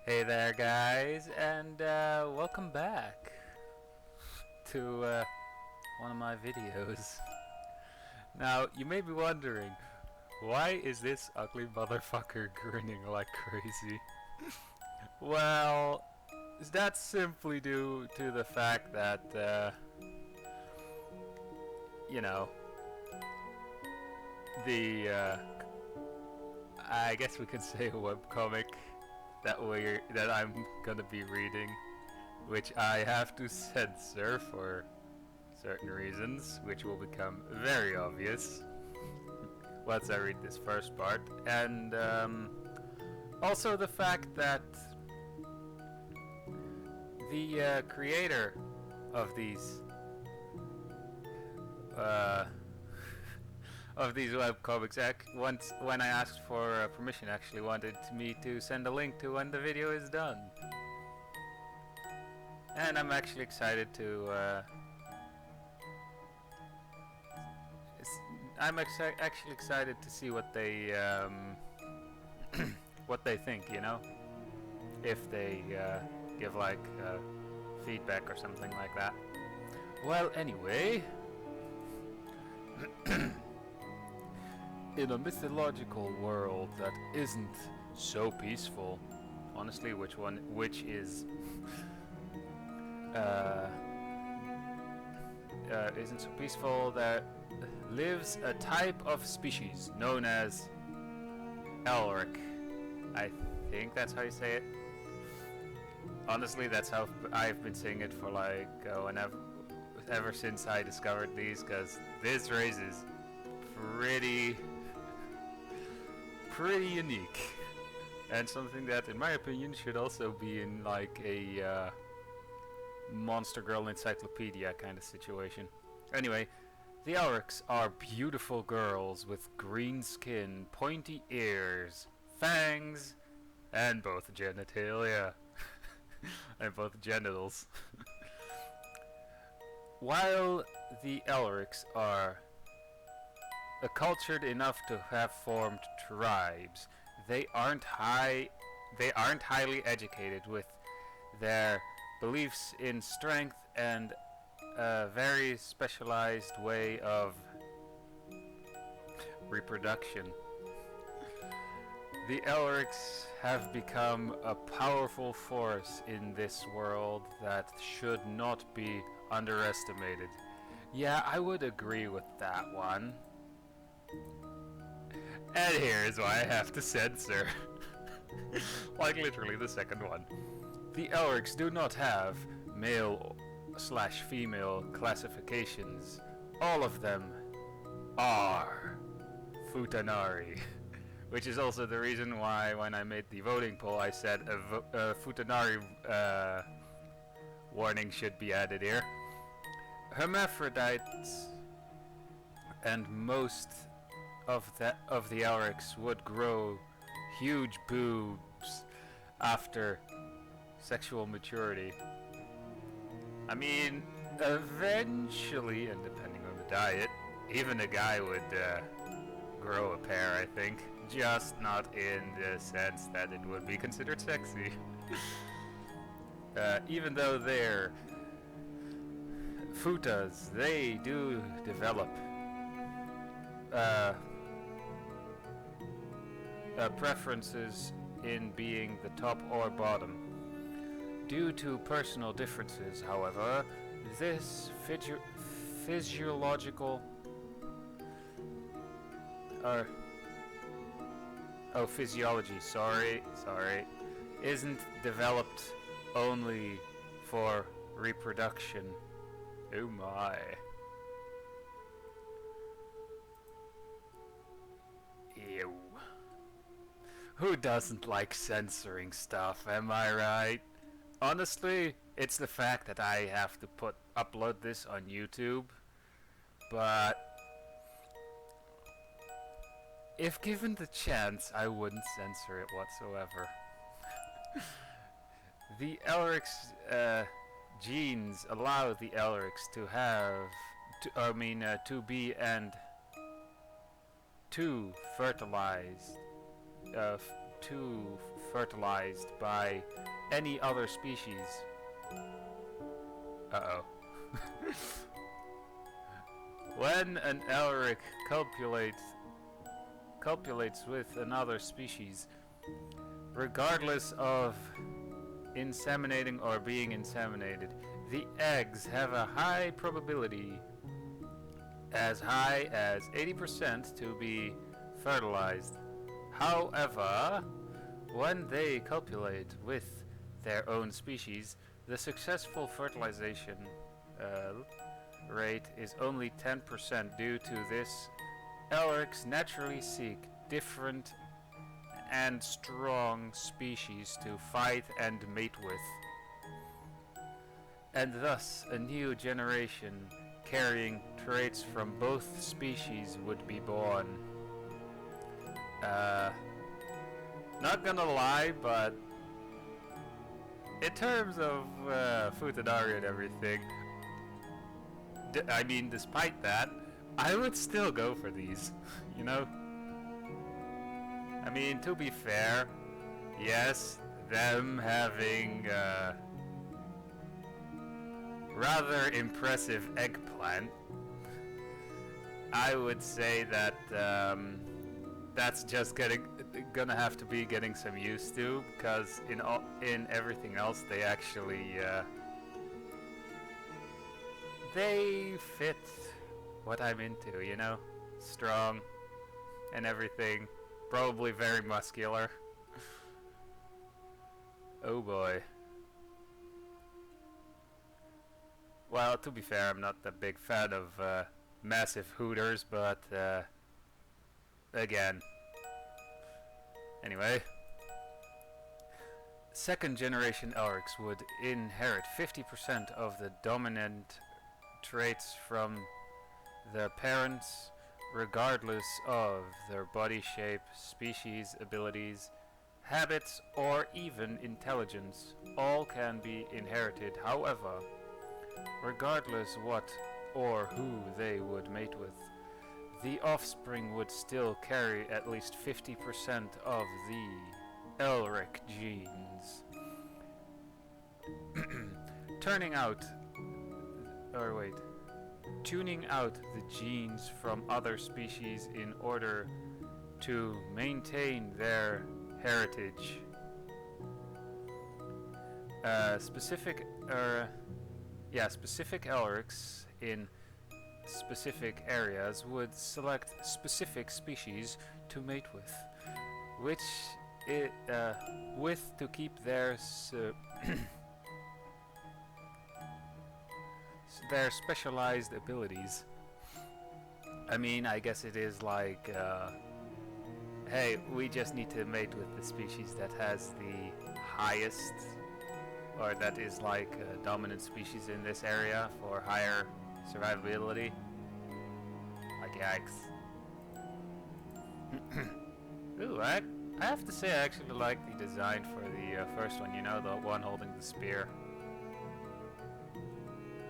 Hey there, guys, and welcome back to one of my videos. Now, you may be wondering, why is this ugly motherfucker grinning like crazy? Well, that's simply due to the fact that, you know, the, I guess we could say a webcomic that I'm gonna be reading, which I have to censor for certain reasons, which will become very obvious once I read this first part, and also the fact that the creator of these webcomics, once when I asked for permission, actually wanted me to send a link to when the video is done, and I'm actually excited to. Actually excited to see what they what they think. You know, if they give like feedback or something like that. Well, anyway. In a mythological world that isn't so peaceful, honestly, which is isn't so peaceful, that lives a type of species known as Elrk. I think that's how you say it. Honestly, that's how I've been saying it for like ever since I discovered these, because this race is pretty unique, and something that, in my opinion, should also be in like a Monster Girl encyclopedia kind of situation. Anyway, the Elrks are beautiful girls with green skin, pointy ears, fangs, and both genitalia. And both genitals. While the Elrks are cultured enough to have formed tribes, they aren't highly educated, with their beliefs in strength and a very specialized way of reproduction. The Elrks have become a powerful force in this world that should not be underestimated. Yeah, I would agree with that one. And here's why I have to censor. Like literally the second one. The Elrks do not have male/female classifications. All of them are Futanari. Which is also the reason why, when I made the voting poll, I said a Futanari warning should be added here. Hermaphrodites and most of the Elrks would grow huge boobs after sexual maturity. I mean, eventually, and depending on the diet, even a guy would grow a pair, I think. Just not in the sense that it would be considered sexy. Even though they're futas, they do develop preferences in being the top or bottom. Due to personal differences, however, this physiological physiology, sorry, isn't developed only for reproduction. Oh my. Ew. Who doesn't like censoring stuff, am I right? Honestly, it's the fact that I have to upload this on YouTube, but if given the chance, I wouldn't censor it whatsoever. The Elric's genes allow the Elrics to be and to fertilize too fertilized by any other species. Uh-oh. When an Elrk copulates with another species, regardless of inseminating or being inseminated, the eggs have a high probability, as high as 80%, to be fertilized. However, when they copulate with their own species, the successful fertilization rate is only 10%. Due to this, Elrks naturally seek different and strong species to fight and mate with. And thus, a new generation carrying traits from both species would be born. Not gonna lie, but in terms of Futanari and everything, I mean, despite that, I would still go for these, you know? I mean, to be fair, yes, them having rather impressive eggplant, I would say that that's just gonna have to be getting some used to, because in everything else they actually they fit what I'm into, you know? Strong and everything, probably very muscular. Oh boy. Well, to be fair, I'm not a big fan of massive hooters, but again. Anyway. Second generation Elrks would inherit 50% of the dominant traits from their parents, regardless of their body shape, species, abilities, habits, or even intelligence. All can be inherited. However, regardless what or who they would mate with, the offspring would still carry at least 50% of the Elrk genes. Tuning out the genes from other species in order to maintain their heritage. Specific Elrks in specific areas would select specific species to mate with, to keep their their specialized abilities. I mean, I guess it is like, hey, we just need to mate with the species that has the highest, or that is like a dominant species in this area for higher survivability. Like, yikes. Ooh, I have to say I actually like the design for the first one, you know, the one holding the spear.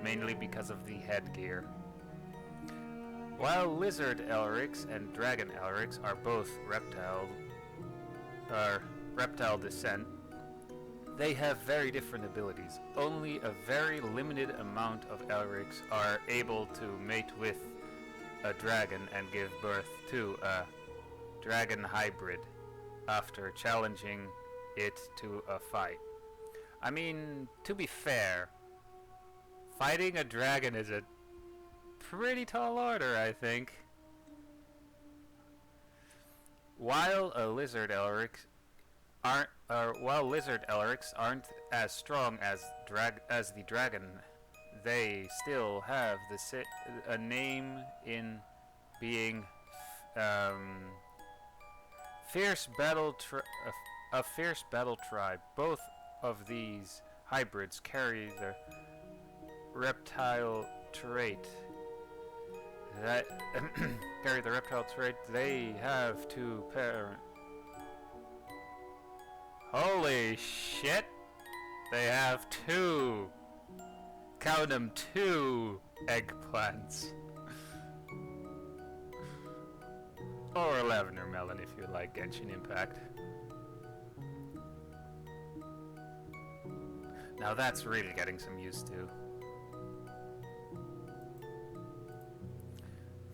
Mainly because of the headgear. While lizard Elrks and dragon Elrks are both reptile descent, they have very different abilities. Only a very limited amount of Elrks are able to mate with a dragon and give birth to a dragon hybrid after challenging it to a fight. I mean, to be fair, fighting a dragon is a pretty tall order, I think. While lizard Elrks aren't as strong as the dragon, they still have a name in being fierce battle tribe. Both of these hybrids carry the reptile trait. They have two parents. Holy shit! They have two. Count them, 2 eggplants. Or lavender melon if you like Genshin Impact. Now that's really getting some use to.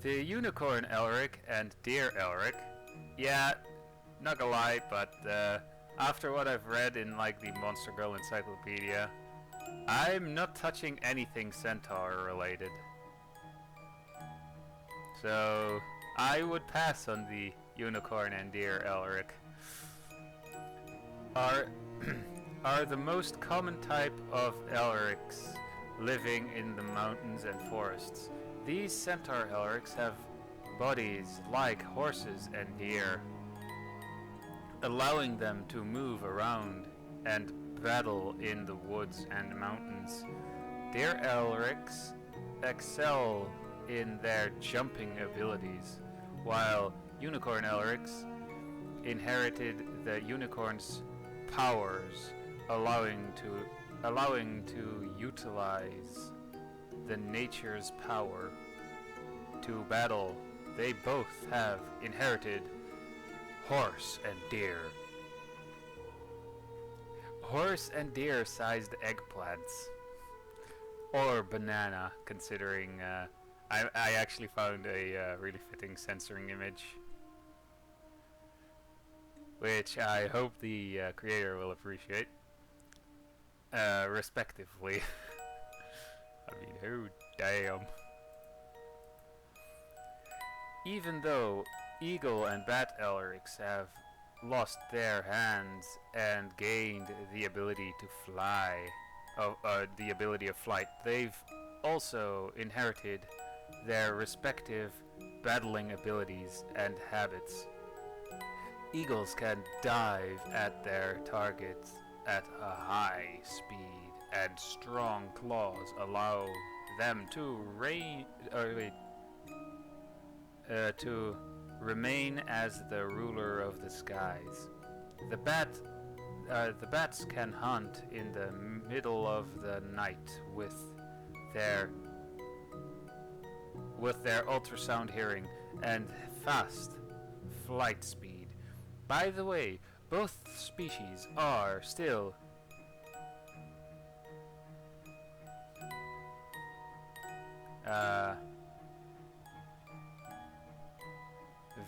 The unicorn Elrk and deer Elrk. Yeah, not gonna lie, but after what I've read in like the Monster Girl encyclopedia, I'm not touching anything centaur related. So I would pass on the unicorn and deer Elrk. Are the most common type of Elrks living in the mountains and forests. These centaur Elrks have bodies like horses and deer, allowing them to move around and battle in the woods and mountains. Deer Elrks excel in their jumping abilities, while unicorn Elrks inherited the unicorn's powers, allowing to utilize the nature's power to battle. They both have inherited horse and deer. Horse and deer-sized eggplants. Or banana, considering I actually found a really fitting censoring image, which I hope the creator will appreciate, respectively. I mean, who damn. Even though eagle and bat Elrics have lost their hands and gained the ability to fly, the ability of flight, they've also inherited their respective battling abilities and habits. Eagles can dive at their targets at a high speed, and strong claws allow them to remain as the ruler of the skies. The bats can hunt in the middle of the night with their ultrasound hearing and fast flight speed. By the way, both species are still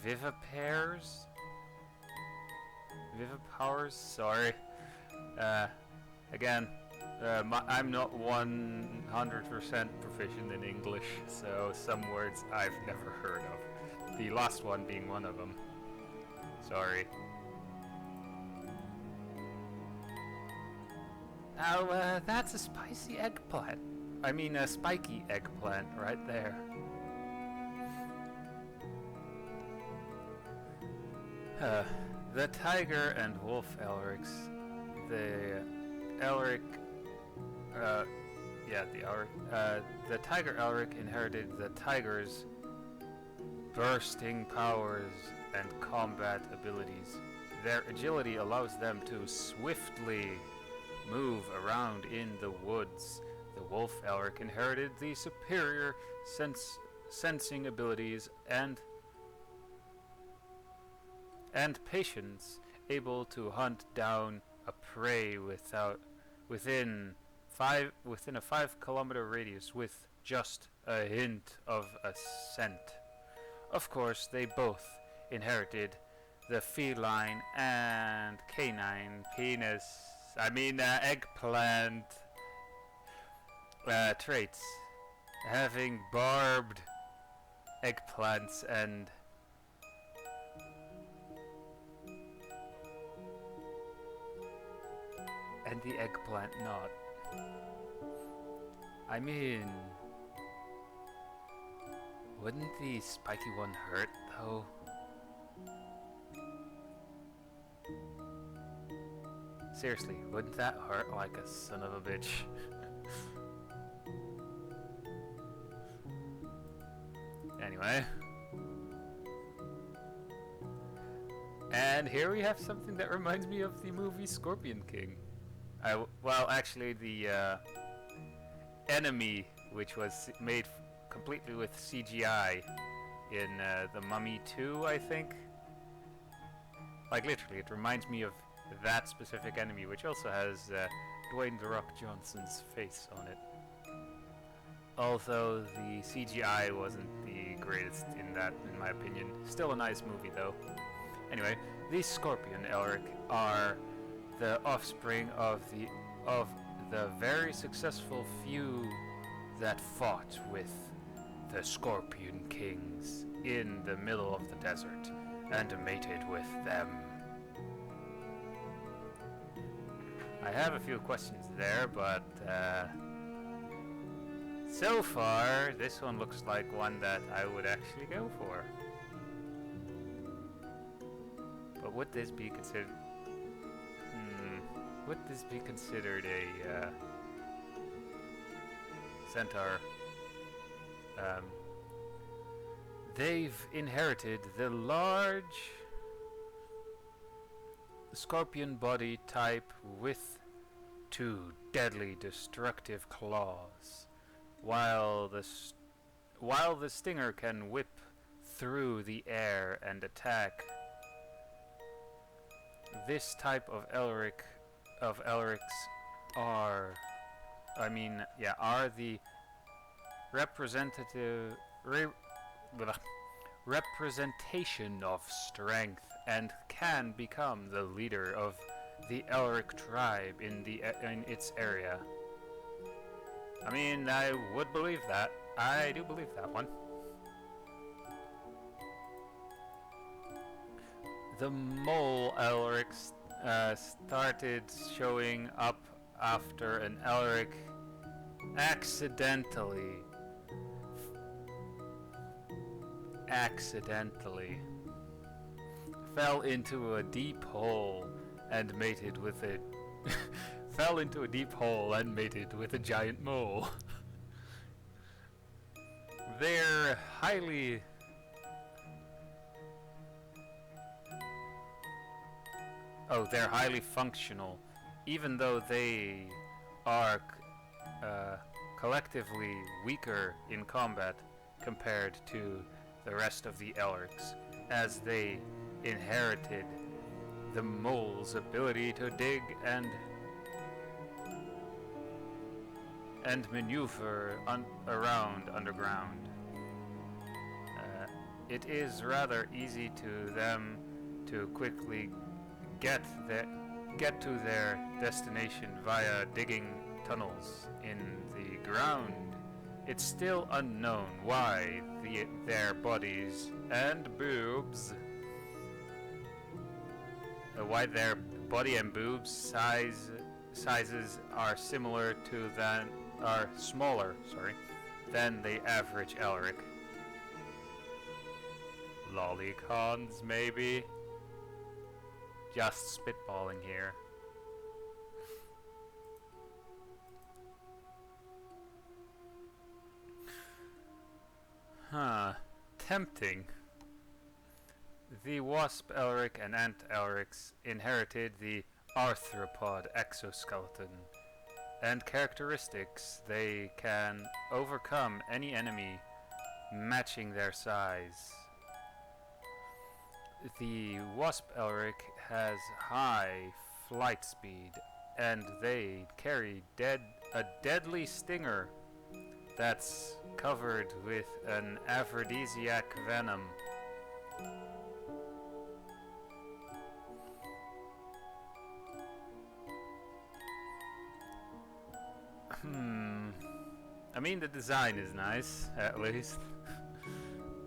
vivipars, sorry. Again, I'm not 100% proficient in English, so some words I've never heard of. The last one being one of them. Sorry. Now, that's a spicy eggplant. I mean, a spiky eggplant right there. The tiger and wolf Elrics. The Elrk, the tiger Elrc inherited the tiger's bursting powers and combat abilities. Their agility allows them to swiftly move around in the woods. The wolf Elrc inherited the superior sensing abilities and patience, able to hunt down a prey within a 5-kilometer radius with just a hint of a scent. Of course, they both inherited the feline and canine eggplant traits, having barbed eggplants and the eggplant not. I mean, wouldn't the spiky one hurt though? Seriously, wouldn't that hurt like a son of a bitch? Anyway. And here we have something that reminds me of the movie Scorpion King. Well, actually, the enemy, which was made completely with CGI in The Mummy 2, I think. Like, literally, it reminds me of that specific enemy, which also has Dwayne "The Rock" Johnson's face on it. Although the CGI wasn't the greatest in that, in my opinion. Still a nice movie, though. Anyway, these scorpion Elrk are the offspring of the very successful few that fought with the Scorpion Kings in the middle of the desert and mated with them. I have a few questions there, but so far this one looks like one that I would actually go for. But would this be considered... would this be considered a centaur? They've inherited the large scorpion body type with 2 deadly destructive claws, while the stinger can whip through the air and attack. This type of Elrics are the representation of strength and can become the leader of the Elrk tribe in its area. I mean, I would believe that. I do believe that one. The mole Elrics started showing up after an Elric accidentally fell into a deep hole and mated with a giant mole. They're highly functional, even though they are collectively weaker in combat compared to the rest of the Elrcs, as they inherited the mole's ability to dig and maneuver around underground. It is rather easy to them to quickly get to their destination via digging tunnels in the ground. It's still unknown why their bodies and boobs, sizes are similar to smaller than the average Elric. Lolicons, maybe? Just spitballing here. Tempting. The wasp Elric and ant Elrics inherited the arthropod exoskeleton and characteristics. They can overcome any enemy matching their size. The wasp Elric has high flight speed, and they carry a deadly stinger that's covered with an aphrodisiac venom. I mean, the design is nice, at least.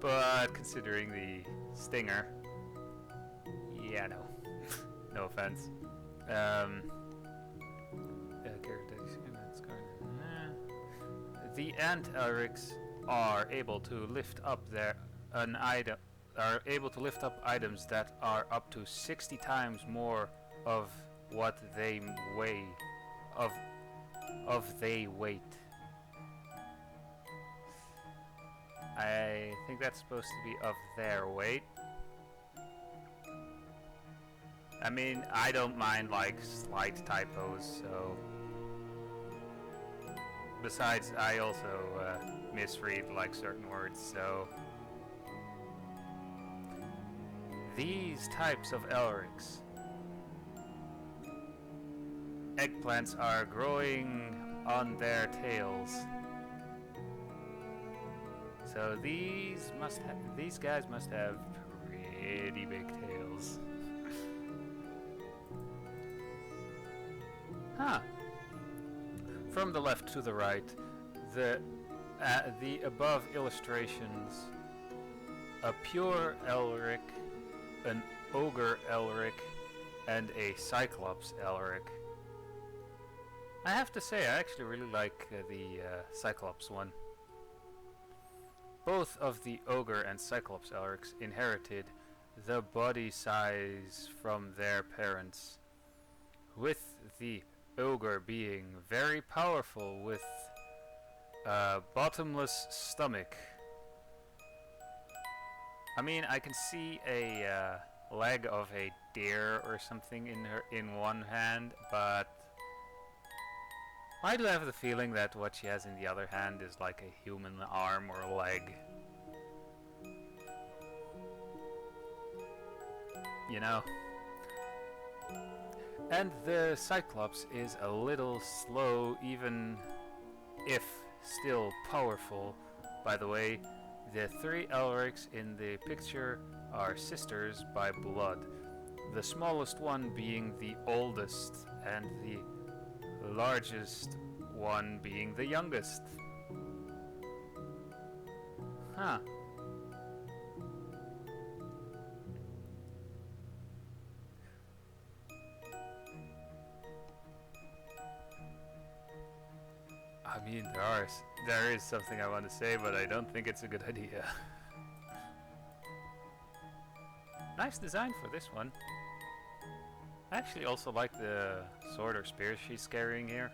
But considering the stinger, yeah, no. No offense. The ant Elrics are able to lift up items that are up to 60 times more of what they weigh. Weight. I think that's supposed to be of their weight. I mean, I don't mind like slight typos, so. Besides, I also misread like certain words, so. These types of Elrics eggplants are growing on their tails. So these guys must have pretty big tails. Huh. From the left to the right, the above illustrations, a pure Elrk, an ogre Elrk, and a Cyclops Elrk. I have to say, I actually really like the Cyclops one. Both of the ogre and Cyclops Elrks inherited the body size from their parents, with the ogre being very powerful with a bottomless stomach. I mean, I can see a leg of a deer or something in one hand, but I do have the feeling that what she has in the other hand is like a human arm or leg. You know? And the Cyclops is a little slow, even if still powerful. By the way, the three Elrks in the picture are sisters by blood. The smallest one being the oldest, and the largest one being the youngest. Huh. I mean, there is something I want to say, but I don't think it's a good idea. Nice design for this one. I actually also like the sword or spear she's carrying here.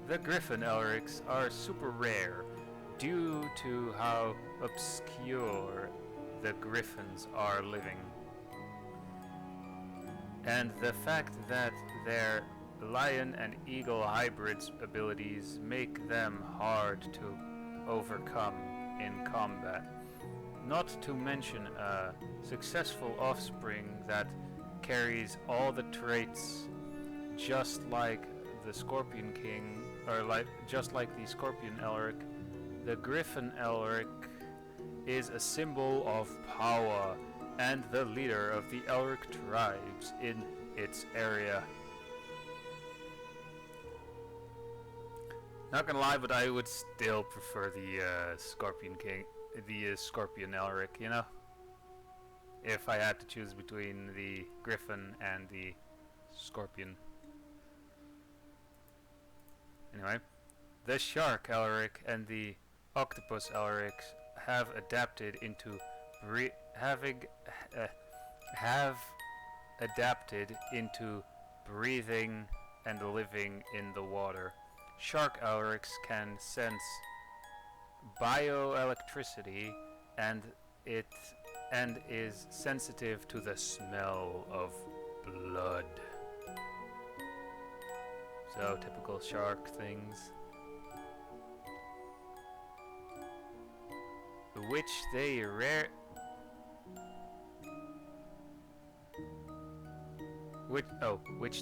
The Griffin Elrics are super rare due to how obscure the Griffins are living. And the fact that their lion and eagle hybrids abilities make them hard to overcome in combat. Not to mention a successful offspring that carries all the traits just like the Scorpion King, or just like the Scorpion Elrk. The Griffin Elrk is a symbol of power and the leader of the Elrk tribes in its area. Not gonna lie, but I would still prefer the Scorpion King, the Scorpion Elrk, you know? If I had to choose between the Griffin and the Scorpion. Anyway, the Shark Elrk and the Octopus Elrc have adapted into breathing and living in the water. Shark Elrcs can sense bioelectricity and is sensitive to the smell of blood. So typical shark things. Which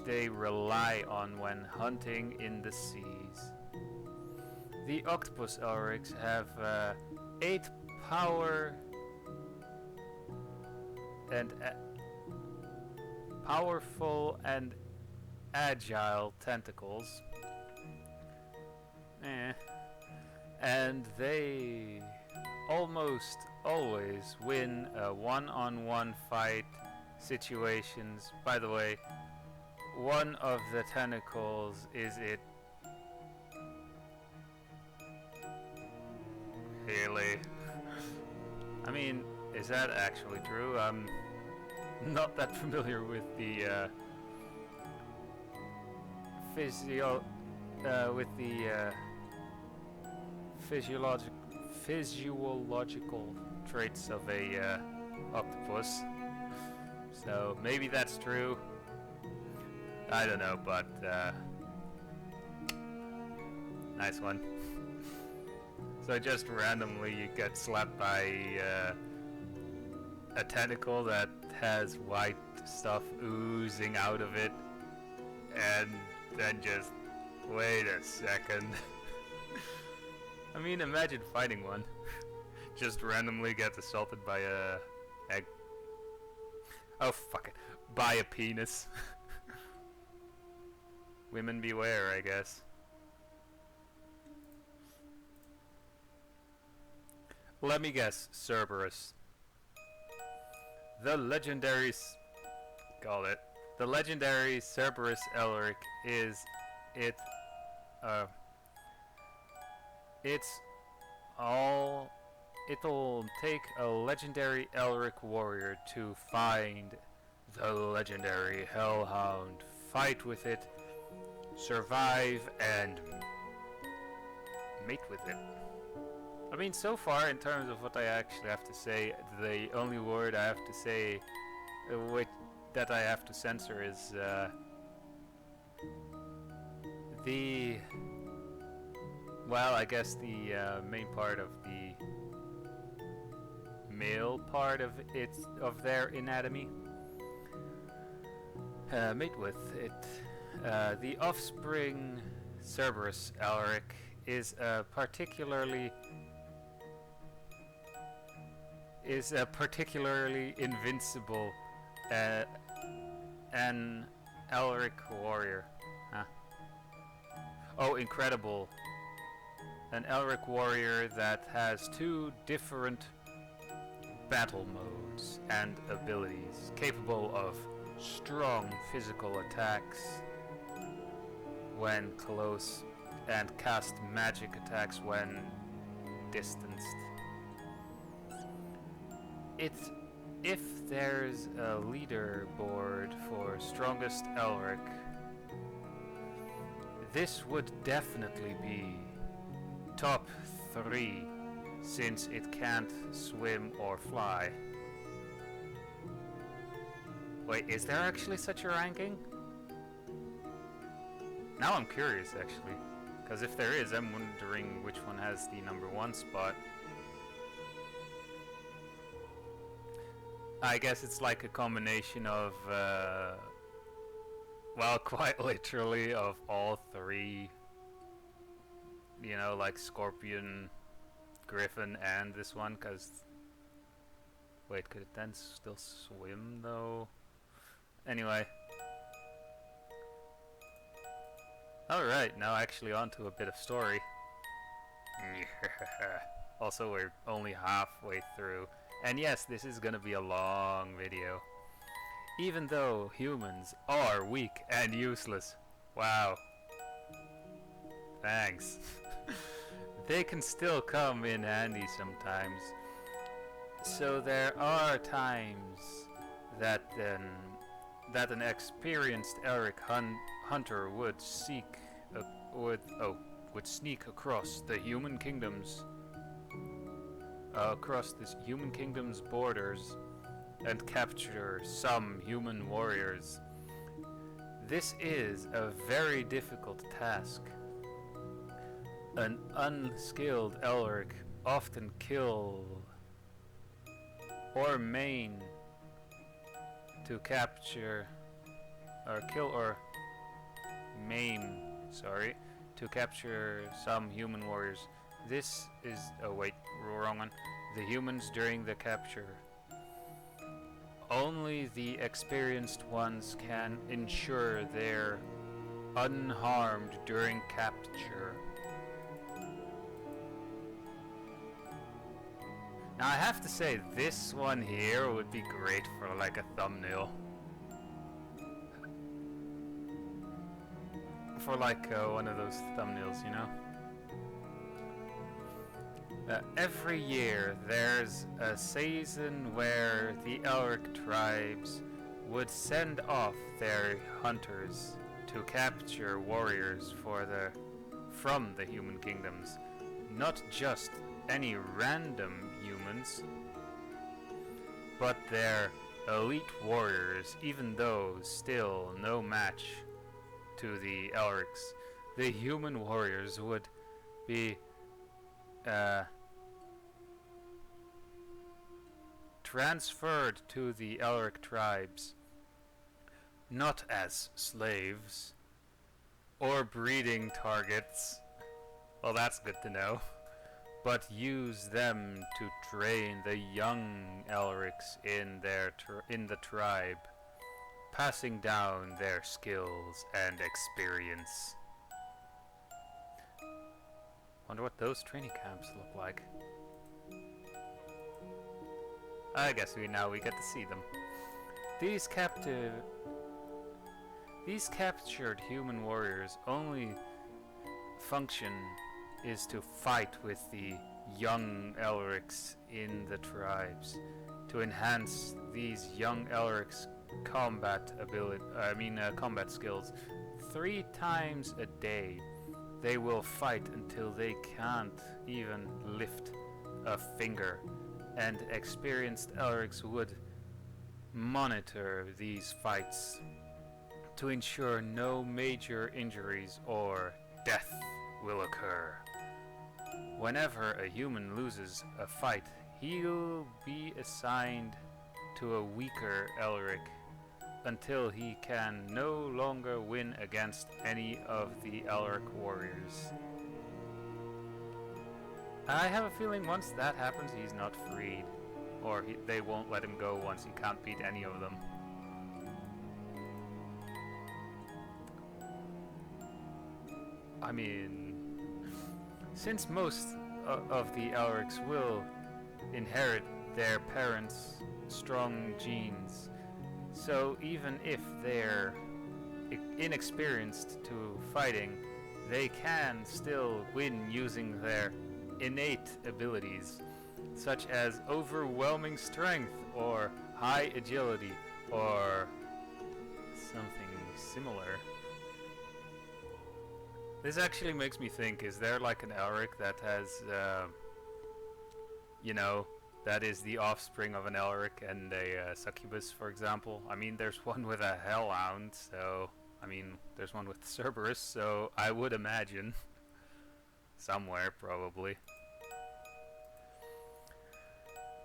they rely on when hunting in the seas. The Octopus Elrics have 8 power and powerful and agile tentacles. And they almost always win a one-on-one fight situations. By the way, one of the tentacles is it. Really? I mean, is that actually true? I'm not that familiar with the physiological traits of a octopus. So maybe that's true. I don't know, but nice one. So just randomly you get slapped by a tentacle that has white stuff oozing out of it, and then just wait a second. I mean, imagine fighting one. Just randomly get assaulted by a egg. Oh fuck it. By a penis. Women beware, I guess. Let me guess, Cerberus. The legendary the legendary Cerberus Elrk is it'll take a legendary Elrk warrior to find the legendary Hellhound, fight with it, survive, and mate with it. I mean, so far, in terms of what I actually have to say, the only word I have to say that I have to censor is well, I guess the main part of the male part of their anatomy. Mate with it. The offspring Cerberus Elrk is particularly invincible an Elrk warrior. Huh? Oh, incredible. An Elrk warrior that has 2 different battle modes and abilities, capable of strong physical attacks when close and cast magic attacks when distanced. If there's a leaderboard for strongest Elrk, this would definitely be top 3, since it can't swim or fly. Wait, is there actually such a ranking? Now I'm curious, actually, because if there is, I'm wondering which one has the #1 spot. I guess it's like a combination of, well, quite literally of all 3. You know, like Scorpion, Griffin, and this one, because... Wait, could it then still swim, though? Anyway. Alright, now actually on to a bit of story. Also, we're only halfway through. And yes, this is gonna be a long video. Even though humans are weak and useless. Wow. Thanks. They can still come in handy sometimes. So there are times that an experienced Elrk hunter would sneak across the human kingdoms. Across this human kingdom's borders and capture some human warriors. This is a very difficult task. An unskilled Elrk often kill or maim to capture some human warriors. This is wrong one. The humans during the capture. Only the experienced ones can ensure they're unharmed during capture. Now I have to say, this one here would be great for like a thumbnail. For like one of those thumbnails, you know? Every year there's a season where the Elrk tribes would send off their hunters to capture warriors from the human kingdoms. Not just any random humans, but their elite warriors, even though still no match to the Elrks. The human warriors would be transferred to the Elrk tribes, not as slaves, or breeding targets. Well, that's good to know. But use them to train the young Elrics in the tribe, passing down their skills and experience. Wonder what those training camps look like. I guess we get to see them. These captured human warriors' only function is to fight with the young Elrics in the tribes, to enhance these young Elrics' combat skills. 3 times a day, they will fight until they can't even lift a finger, and experienced Elrics would monitor these fights to ensure no major injuries or death will occur. Whenever a human loses a fight, he'll be assigned to a weaker Elric until he can no longer win against any of the Elrk warriors. I have a feeling once that happens, he's not freed. Or they won't let him go once he can't beat any of them. I mean, since most of the Elrics will inherit their parents' strong genes, so even if they're inexperienced to fighting, they can still win using their innate abilities, such as overwhelming strength or high agility or something similar. This actually makes me think, is there like an Elric that has, that is the offspring of an Elric and a succubus, for example? I mean, there's one with a hellhound, so, there's one with Cerberus, so I would imagine. Somewhere, probably.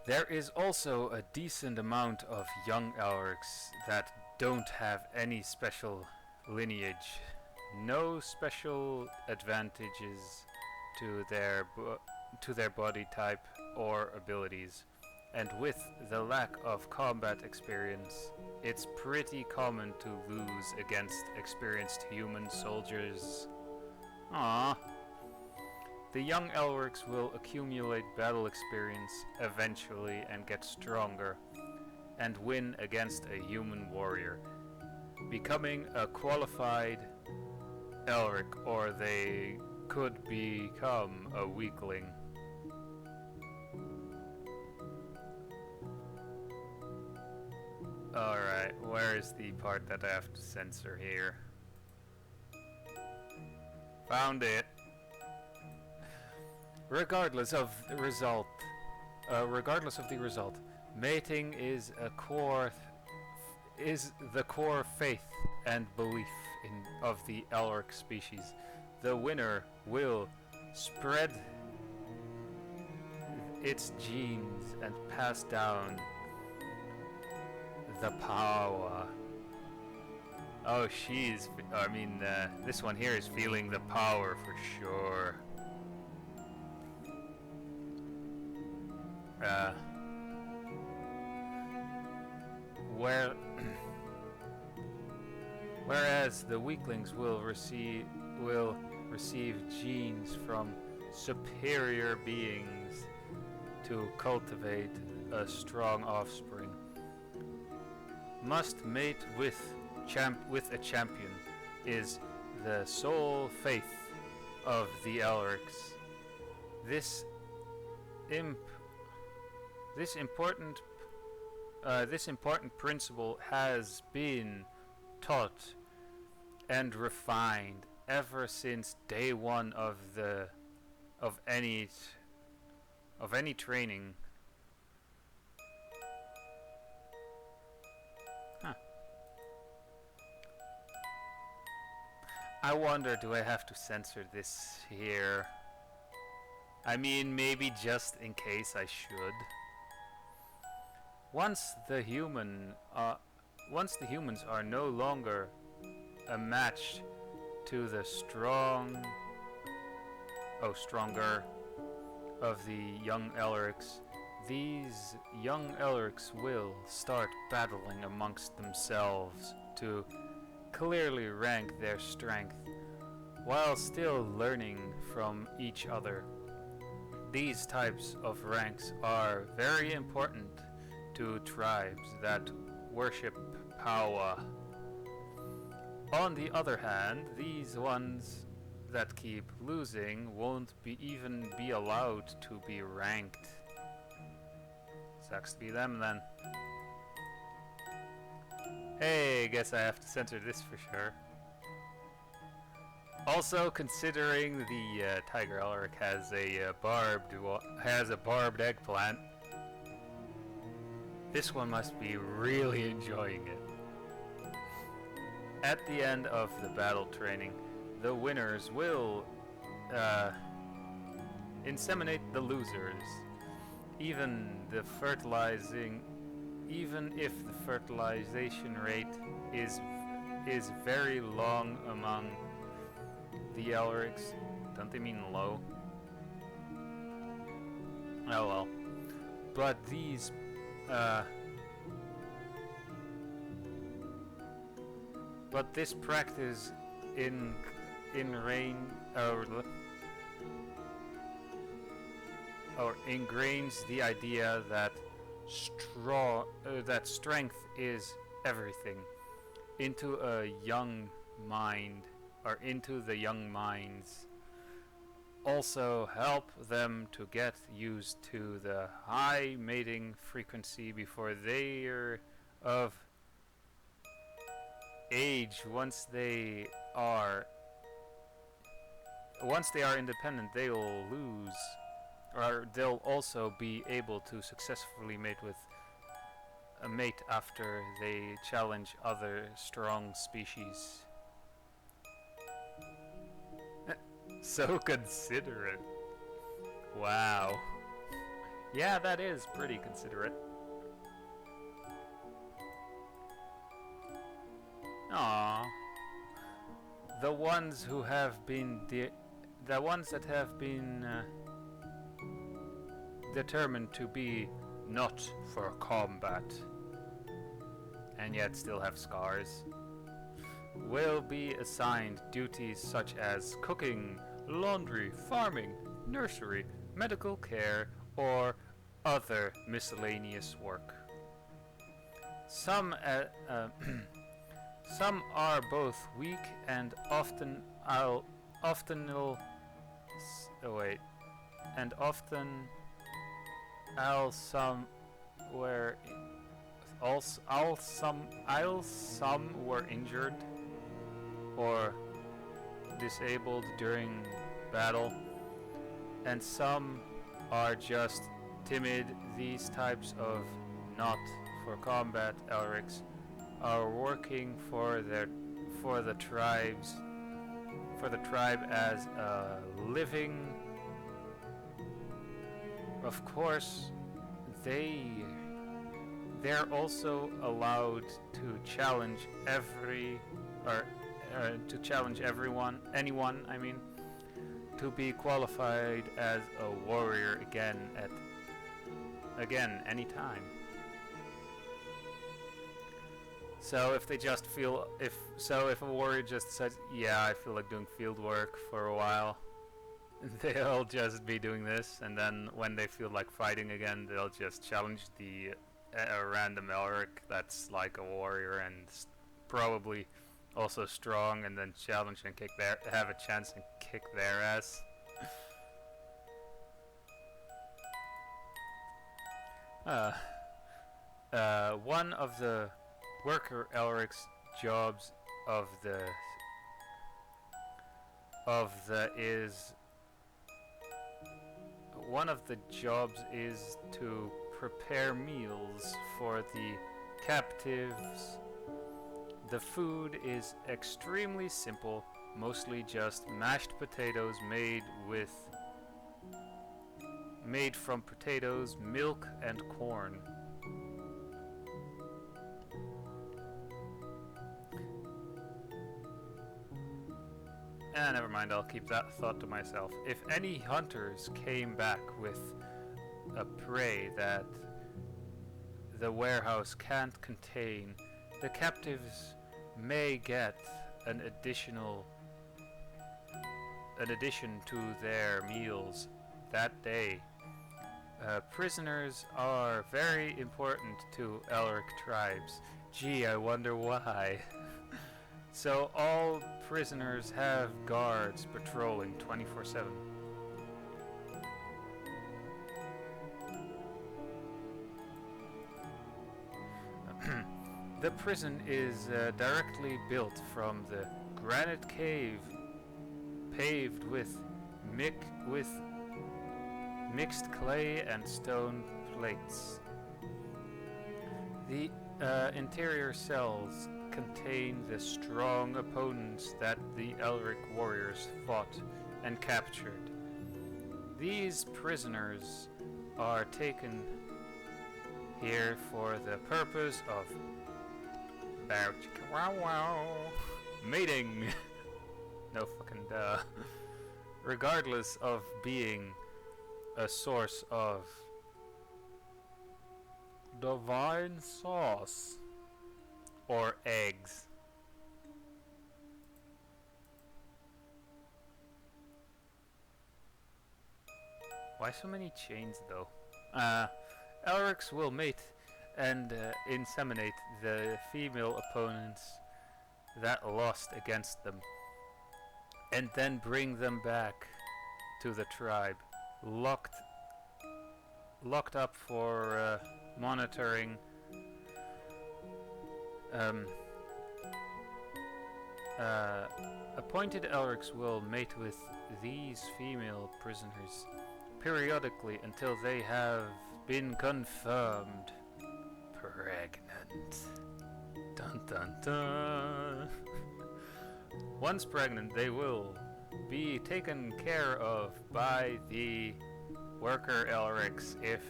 There is also a decent amount of young Elrics that don't have any special lineage, no special advantages to their body type or abilities, and with the lack of combat experience, it's pretty common to lose against experienced human soldiers. Aww. The young Elrics will accumulate battle experience eventually and get stronger, and win against a human warrior, becoming a qualified Elric, or they could become a weakling. Alright, where is the part that I have to censor here? Found it. Regardless of the result, mating is the core faith and belief of the Elrk species. The winner will spread its genes and pass down the power. Oh, this one here is feeling the power for sure. Whereas the weaklings will receive genes from superior beings to cultivate a strong offspring. Must mate with a champion is the sole faith of the Elrics. This important principle has been taught and refined ever since day one of any training. I wonder, do I have to censor this here? I mean, maybe just in case I should. Once the humans are no longer a match to the stronger of the young Elrics, these young Elrics will start battling amongst themselves to clearly rank their strength, while still learning from each other. These types of ranks are very important to tribes that worship power. On the other hand, these ones that keep losing won't even be allowed to be ranked. Sucks to be them then. Hey, guess I have to censor this for sure. Also, considering the Tiger Elric has a barbed eggplant, this one must be really enjoying it. At the end of the battle training, the winners will inseminate the losers. Even if the fertilization rate is very long among the Elrics. Don't they mean low? Oh well. But these but this practice ingrains the idea that strength is everything into a young mind, or into the young minds. Also help them to get used to the high mating frequency before they are of age. Once they are independent, they will lose, or they'll also be able to successfully mate with a mate after they challenge other strong species. So considerate. Wow. Yeah, that is pretty considerate. Aww. The ones that have been determined to be not for combat, and yet still have scars, will be assigned duties such as cooking, laundry, farming, nursery, medical care, or other miscellaneous work. Some are both weak and often some were injured or disabled during battle, and some are just timid. These types of not for combat Elrics are working for the tribe as a living. Of course, they're also allowed to challenge anyone, to be qualified as a warrior again anytime. So if a warrior just says, yeah, I feel like doing field work for a while, they'll just be doing this, and then when they feel like fighting again, they'll just challenge a random Elric that's like a warrior and probably also strong, and then challenge and have a chance and kick their ass. One of the worker Elric's jobs is to prepare meals for the captives. The food is extremely simple, mostly just mashed potatoes made from potatoes, milk, and corn. Never mind, I'll keep that thought to myself. If any hunters came back with a prey that the warehouse can't contain, the captives may get an addition to their meals that day. Prisoners are very important to Elrk tribes. Gee, I wonder why. So all prisoners have guards patrolling 24/7. The prison is directly built from the granite cave, paved with mixed clay and stone plates. The interior cells contain the strong opponents that the Elrk warriors fought and captured. These prisoners are taken here for the purpose of mating. No fucking duh. Regardless of being a source of divine sauce or eggs. Why so many chains though? Elrks will mate and inseminate the female opponents that lost against them, and then bring them back to the tribe, locked up for monitoring. Appointed Elrks will mate with these female prisoners periodically until they have been confirmed pregnant. Dun dun dun. Once pregnant, they will be taken care of by the worker Elrks. If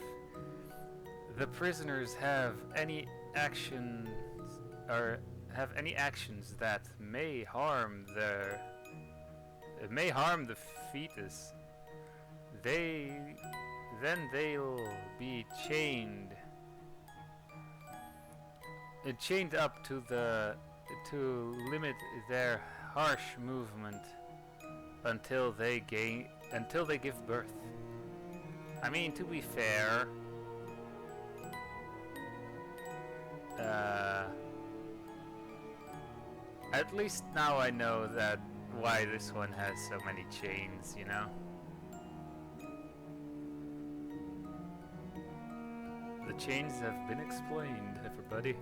the prisoners have any actions that may harm the fetus, then they'll be chained up to limit their harsh movement until they give birth. I mean, to be fair, at least now I know that why this one has so many chains, you know? The chains have been explained, everybody.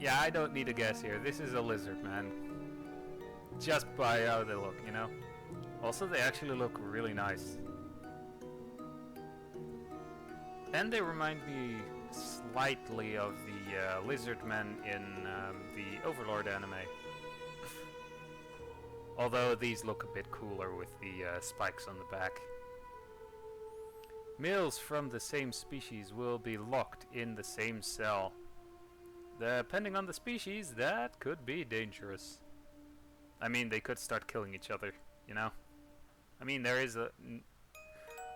Yeah, I don't need a guess here. This is a lizard, man. Just by how they look, you know? Also, they actually look really nice. And they remind me slightly of the lizard men in the Overlord anime. Although these look a bit cooler with the spikes on the back. Males from the same species will be locked in the same cell. Depending on the species, that could be dangerous. I mean, they could start killing each other, you know? I mean, there is a...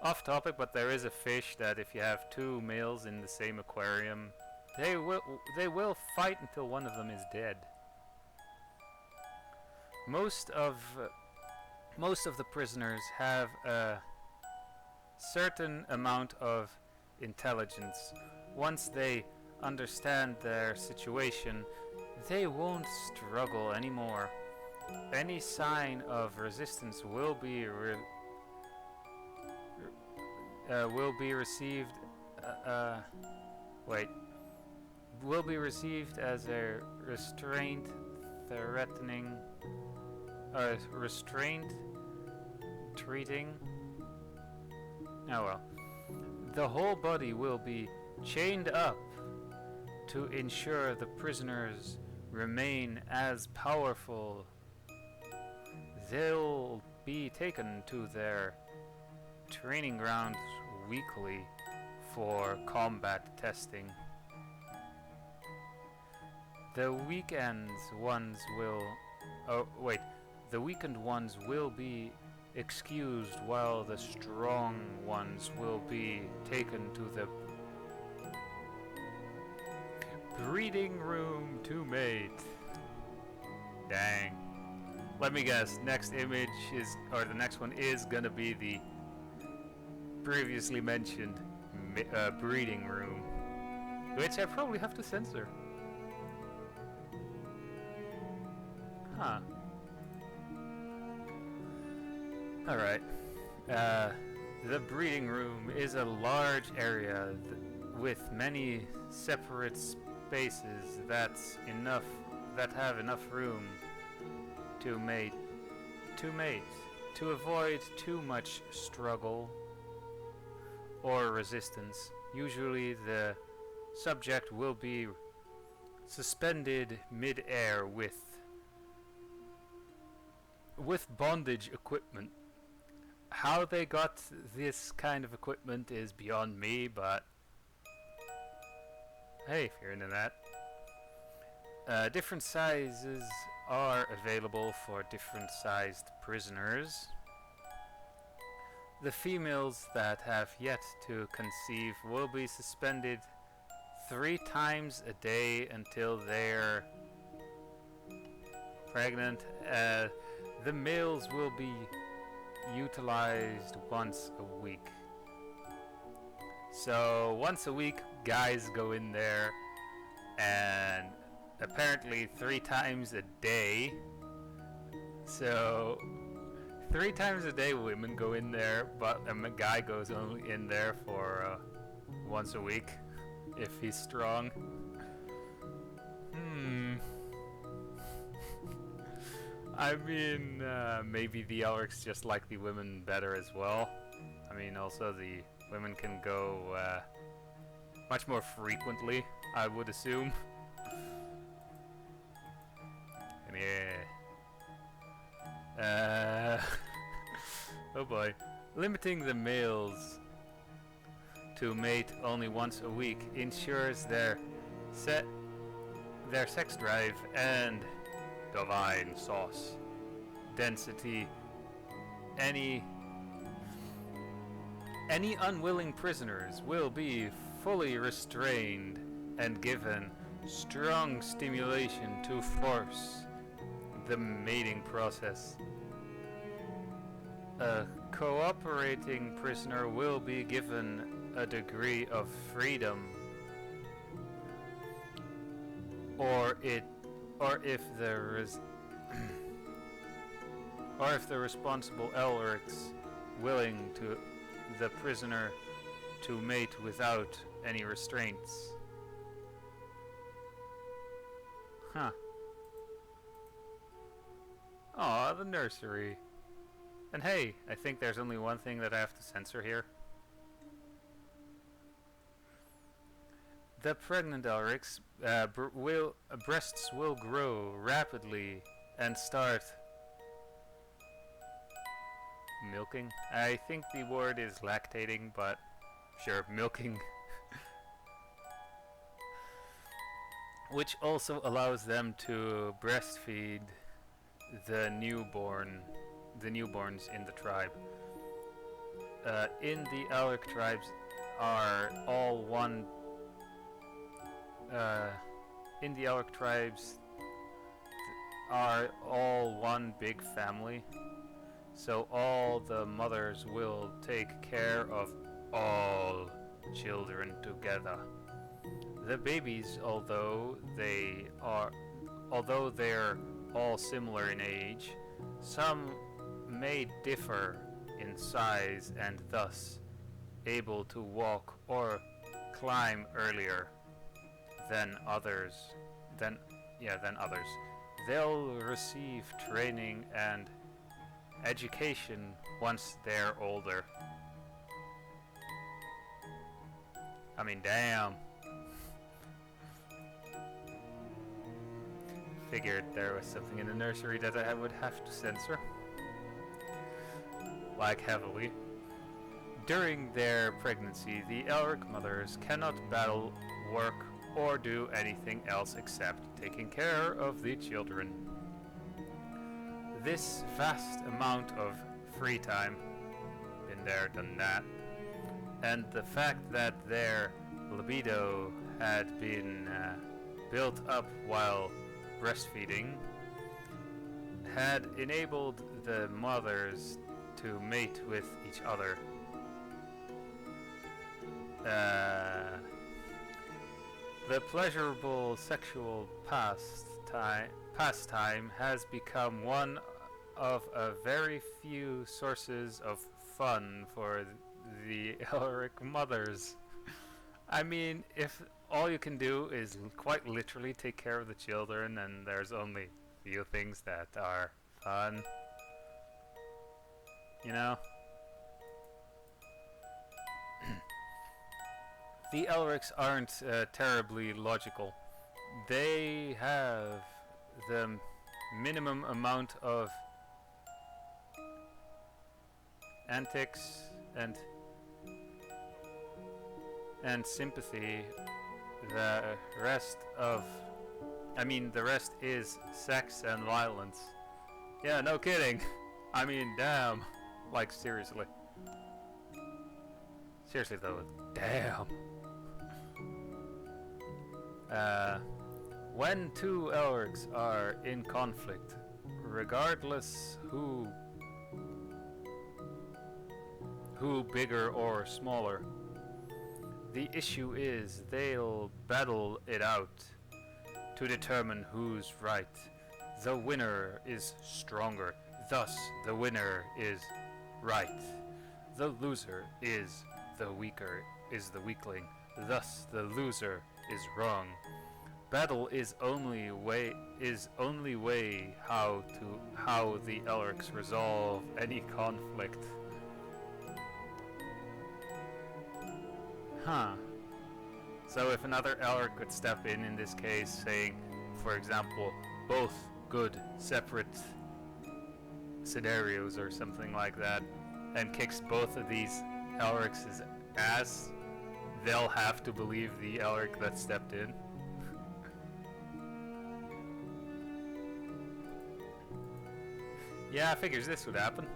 off topic, but there is a fish that if you have two males in the same aquarium, they will fight until one of them is dead. Most of the prisoners have a certain amount of intelligence. Once they understand their situation, they won't struggle anymore. Any sign of resistance will be received as a restraint, threatening, restraint, treating. Oh well. The whole body will be chained up to ensure the prisoners remain as powerful. They'll be taken to their training grounds weekly for combat testing. The weekend ones will... Oh, wait. The weakened ones will be excused while the strong ones will be taken to the breeding room to mate. Dang. Let me guess, next image is, or the next one is gonna be the previously mentioned breeding room, which I probably have to censor. Huh. Alright. The breeding room is a large area with many separate spaces that have enough room to mate, to avoid too much struggle or resistance. Usually the subject will be suspended mid-air with bondage equipment. How they got this kind of equipment is beyond me, but hey, if you're into that. Different sizes are available for different sized prisoners. The females that have yet to conceive will be suspended 3 times a day until they're pregnant. The males will be utilized once a week. So once a week, guys go in there, and apparently 3 times a day. So 3 times a day women go in there, but a guy goes only in there for once a week if he's strong. I mean, maybe the Elrks just like the women better as well. I mean, also the women can go much more frequently, I would assume. And yeah. Oh boy. Limiting the males to mate only once a week ensures their sex drive and divine sauce density. Any unwilling prisoners will be fully restrained and given strong stimulation to force the mating process. A cooperating prisoner will be given a degree of freedom, or if the responsible Elrks willing to the prisoner to mate without any restraints. Huh. Aw, the nursery. And hey, I think there's only one thing that I have to censor here. The pregnant Elrks breasts will grow rapidly and start milking. I think the word is lactating, but sure, milking. Which also allows them to breastfeed the newborns in the tribe. In the Elrk tribes are all one. In the Elrk tribes are all one big family, so all the mothers will take care of all children together. The babies, although they're all similar in age, some may differ in size and thus able to walk or climb earlier than others. They'll receive training and education once they're older. I mean, damn. Figured there was something in the nursery that I would have to censor. Like heavily. During their pregnancy, the Elrk mothers cannot battle, work, or do anything else except taking care of the children. This vast amount of free time, been there, done that, and the fact that their libido had been built up while breastfeeding had enabled the mothers to mate with each other. The pleasurable sexual pastime has become one of a very few sources of fun for the Elrk mothers. I mean, if all you can do is quite literally take care of the children and there's only few things that are fun, you know? The Elrics aren't terribly logical. They have the minimum amount of antics and sympathy. The rest is sex and violence. Yeah, no kidding. I mean, damn. Like, seriously. Seriously though, damn. When two Elrics are in conflict, regardless who bigger or smaller, the issue is they'll battle it out to determine who's right. The winner is stronger, thus the winner is right. The loser is the weakling, thus the loser is wrong. Battle is only way how the Elrics resolve any conflict. Huh. So if another Elrc could step in this case, saying, for example, both good separate scenarios or something like that, and kicks both of these Elrics' ass, they'll have to believe the Elrc that stepped in. Yeah, I figures this would happen.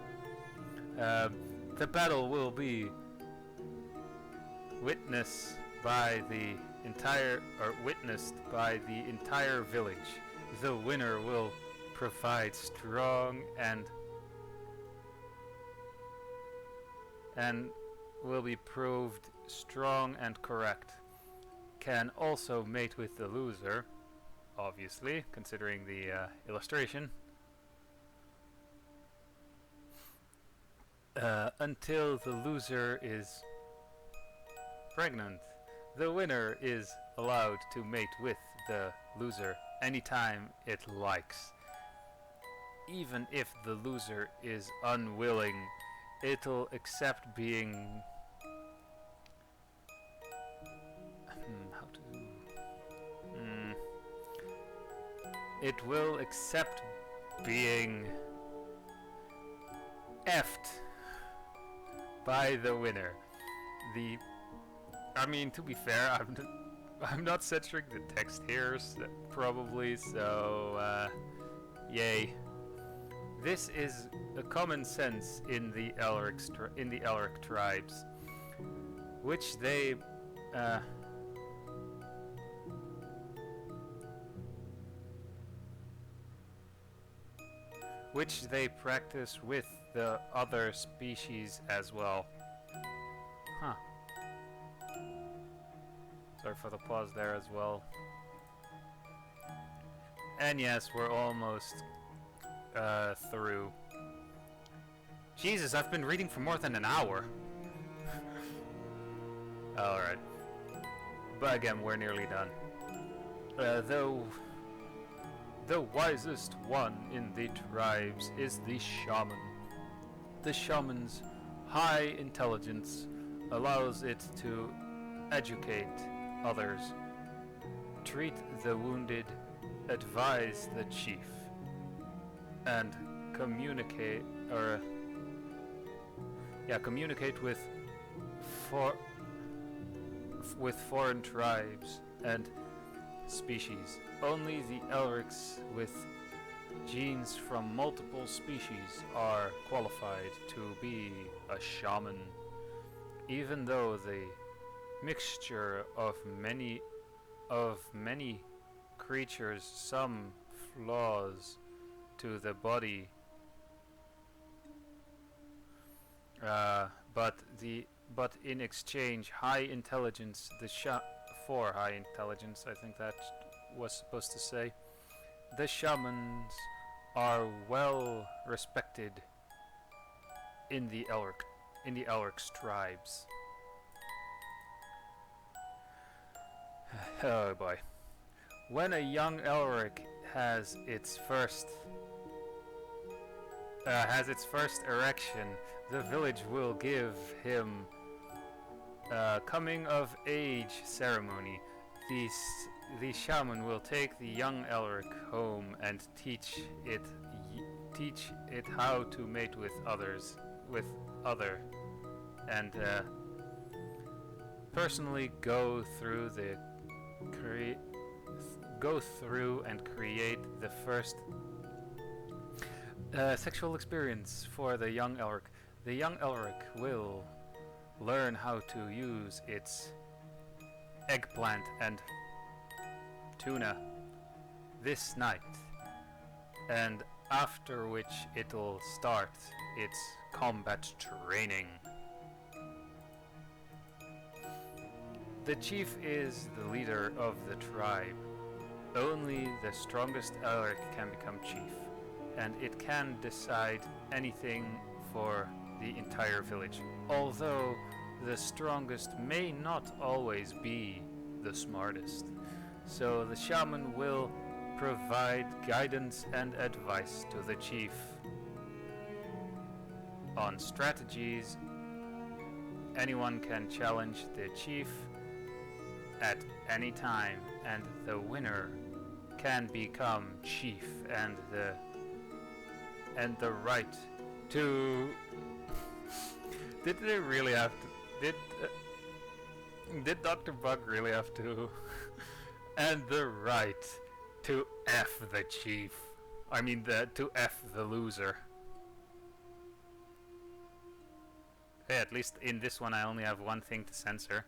The battle will be witnessed by the entire village. The winner will provide strong and will be proved strong and correct. Can also mate with the loser, obviously, considering the illustration. Until the loser is pregnant. The winner is allowed to mate with the loser anytime it likes. Even if the loser is unwilling, it'll accept being... It will accept being effed by the winner. I mean, to be fair, I'm not censoring the text here, probably, so, yay. This is a common sense in the Elrc tribes, which they, practice with the other species as well. Huh. Sorry for the pause there as well. And yes, we're almost through. Jesus, I've been reading for more than an hour. Alright. But again, we're nearly done. Though the wisest one in the tribes is the shaman. The shaman's high intelligence allows it to educate others, treat the wounded, advise the chief, and communicate with foreign tribes and species. Only the Elrics with genes from multiple species are qualified to be a shaman, even though the mixture of many creatures some flaws to the body, but in exchange high intelligence for high intelligence, I think that was supposed to say, the shamans are well respected in the Elric's tribes. Oh boy. When a young Elric has its first erection, the village will give him a coming of age ceremony. The shaman will take the young Elric home and teach it how to mate with other, and personally go through and create the first sexual experience for the young Elric. The young Elric will learn how to use its eggplant and tuna this night, and after which it'll start its combat training. The chief is the leader of the tribe. Only the strongest Elric can become chief, and it can decide anything for the entire village, although the strongest may not always be the smartest. So the shaman will provide guidance and advice to the chief on strategies. Anyone can challenge the chief at any time, and the winner can become chief, and the right to did they really have to did Dr.BUG really have to and the right to F the chief, I mean to F the loser. Hey, at least in this one I only have one thing to censor.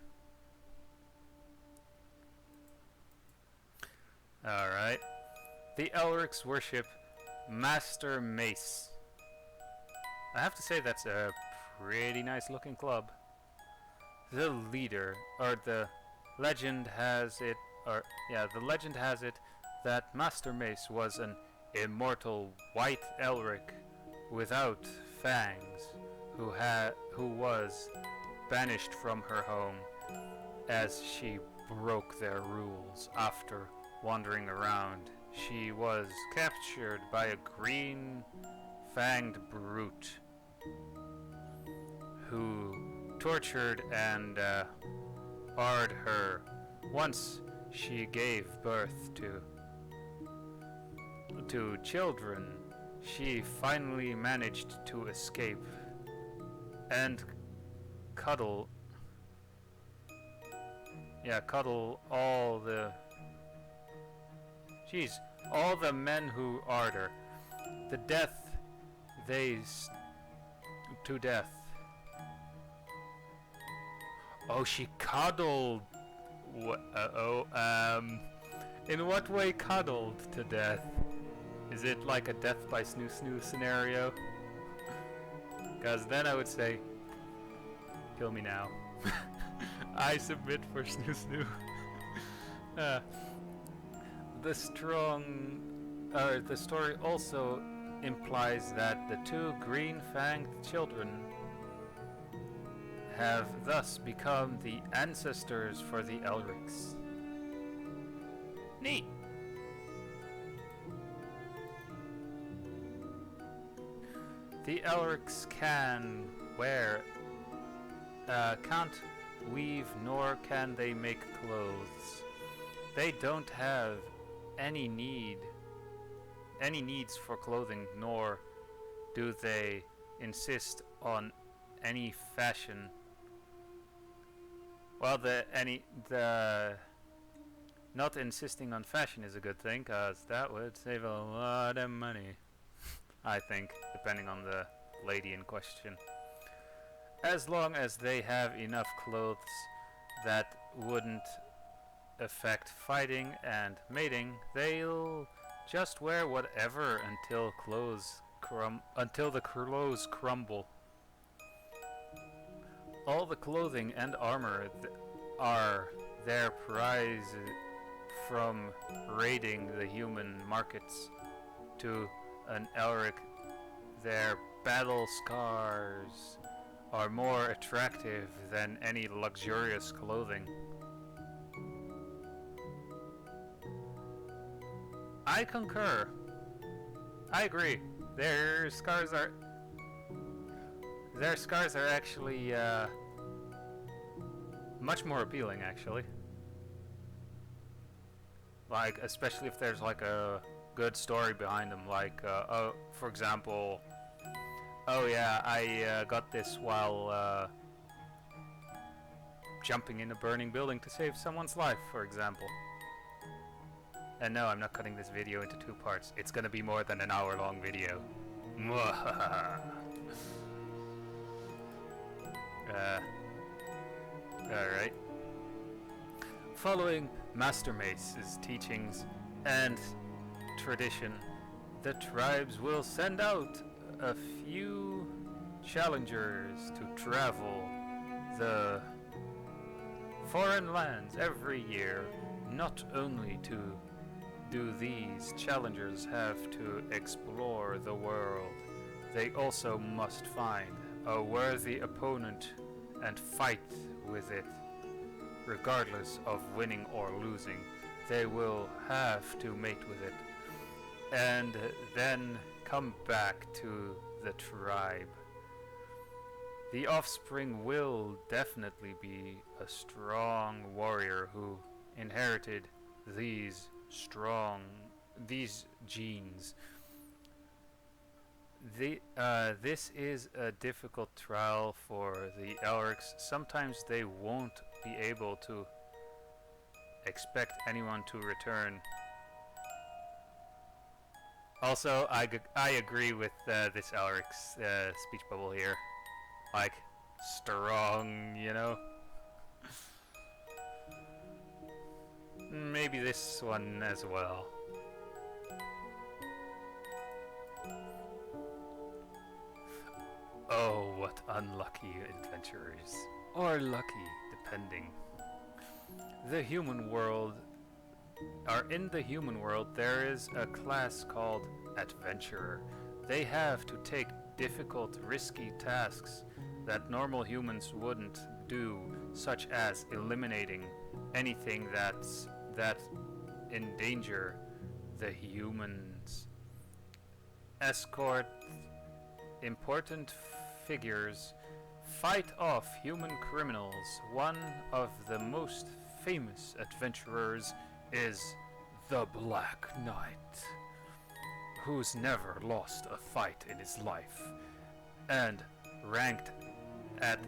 Alright. The Elrics worship Master Mace. I have to say that's a pretty nice looking club. The leader, or the legend has it, that Master Mace was an immortal white Elric without fangs, who was banished from her home as she broke their rules. After wandering around, she was captured by a green-fanged brute who tortured and barred her. Once she gave birth to children, she finally managed to escape and cuddle all the men who ard her. To death. Oh, she cuddled. In what way cuddled to death? Is it like a death by snoo snoo scenario? Because then I would say, kill me now. I submit for snoo snoo. The story also implies that the two green-fanged children have thus become the ancestors for the Elrics. Neat! The Elrics can't weave, nor can they make clothes. They don't have any needs for clothing, nor do they insist on any Not insisting on fashion is a good thing, cause that would save a lot of money. I think, depending on the lady in question. As long as they have enough clothes that wouldn't affect fighting and mating, they'll just wear whatever until the clothes crumble. All the clothing and armor are their prize from raiding the human markets to an Elrk. Their battle scars are more attractive than any luxurious clothing. I concur. I agree. Their scars are actually much more appealing, actually. Like, especially if there's like a good story behind them. Like, for example, oh yeah, I got this while jumping in a burning building to save someone's life, for example. And no, I'm not cutting this video into 2 parts. It's gonna be more than an hour-long video. Alright. Following Master Mace's teachings and tradition, the tribes will send out a few challengers to travel the foreign lands every year. Not only do these challengers have to explore the world, they also must find a worthy opponent and fight with it. Regardless of winning or losing, they will have to mate with it, and then come back to the tribe. The offspring will definitely be a strong warrior who inherited these genes. This is a difficult trial for the Elrks. Sometimes they won't be able to expect anyone to return. Also, I agree with this Elric's speech bubble here. Like, strong, you know? Maybe this one as well. Oh, what unlucky adventurers. Or lucky, depending. In the human world, there is a class called Adventurer. They have to take difficult, risky tasks that normal humans wouldn't do, such as eliminating anything that endanger the humans. Escort important figures, fight off human criminals. One of the most famous adventurers is the Black Knight, who's never lost a fight in his life, and ranked at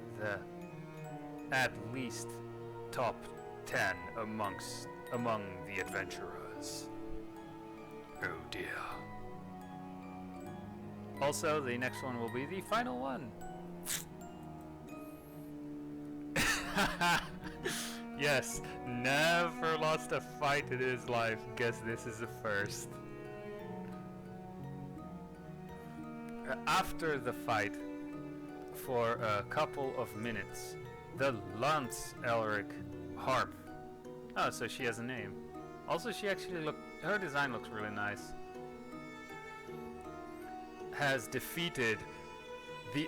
least top 10 among the adventurers. Oh dear. Also, the next one will be the final one. Yes, never lost a fight in his life. Guess this is the first. After the fight, for a couple of minutes, the Lance Elrk harp. Oh, so she has a name. Also, her design looks really nice. Has defeated the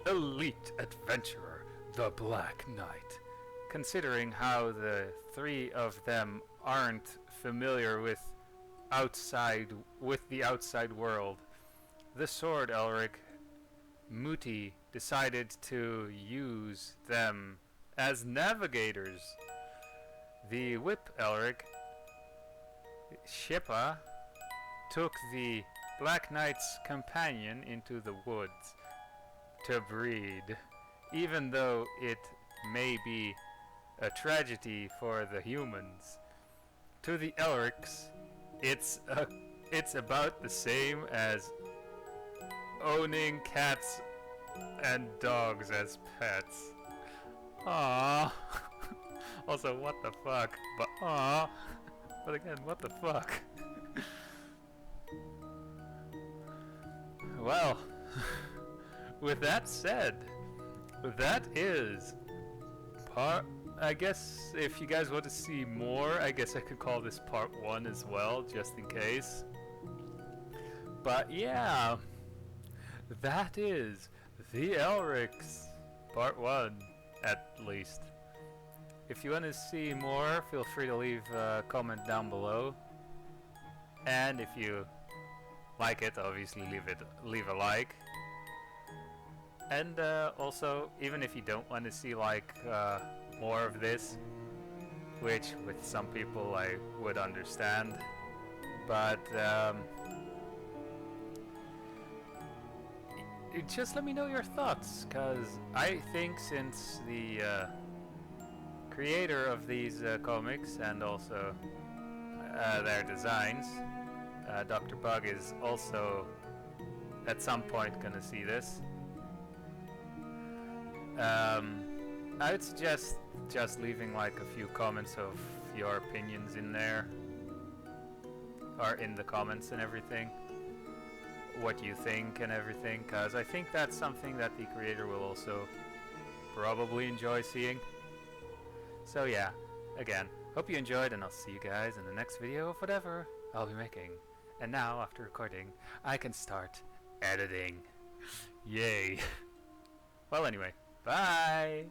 elite adventurer, the Black Knight. Considering how the 3 of them aren't familiar with the outside world, the Sword Elrk Muti decided to use them as navigators. The Whip Elrk Shippa took the Black Knight's companion into the woods to breed, even though it may be a tragedy for the humans. to the Elrks, it's about the same as owning cats and dogs as pets. Aww. Also, what the fuck? But aww. But again, what the fuck? Well, with that said, that is I guess if you guys want to see more, I guess I could call this part 1 as well, just in case. But yeah, that is the Elrics, part 1, at least. If you want to see more, feel free to leave a comment down below. And if you like it, obviously leave a like. And also, even if you don't want to see like more of this, which with some people I would understand, but just let me know your thoughts, cause I think since the creator of these comics and also their designs, Dr.BUG is also at some point gonna see this. I would suggest just leaving like a few comments of your opinions in there, or in the comments and everything, what you think and everything, cause I think that's something that the creator will also probably enjoy seeing. So yeah, again, hope you enjoyed, and I'll see you guys in the next video of whatever I'll be making. And now, after recording, I can start editing. Yay. Well anyway, bye!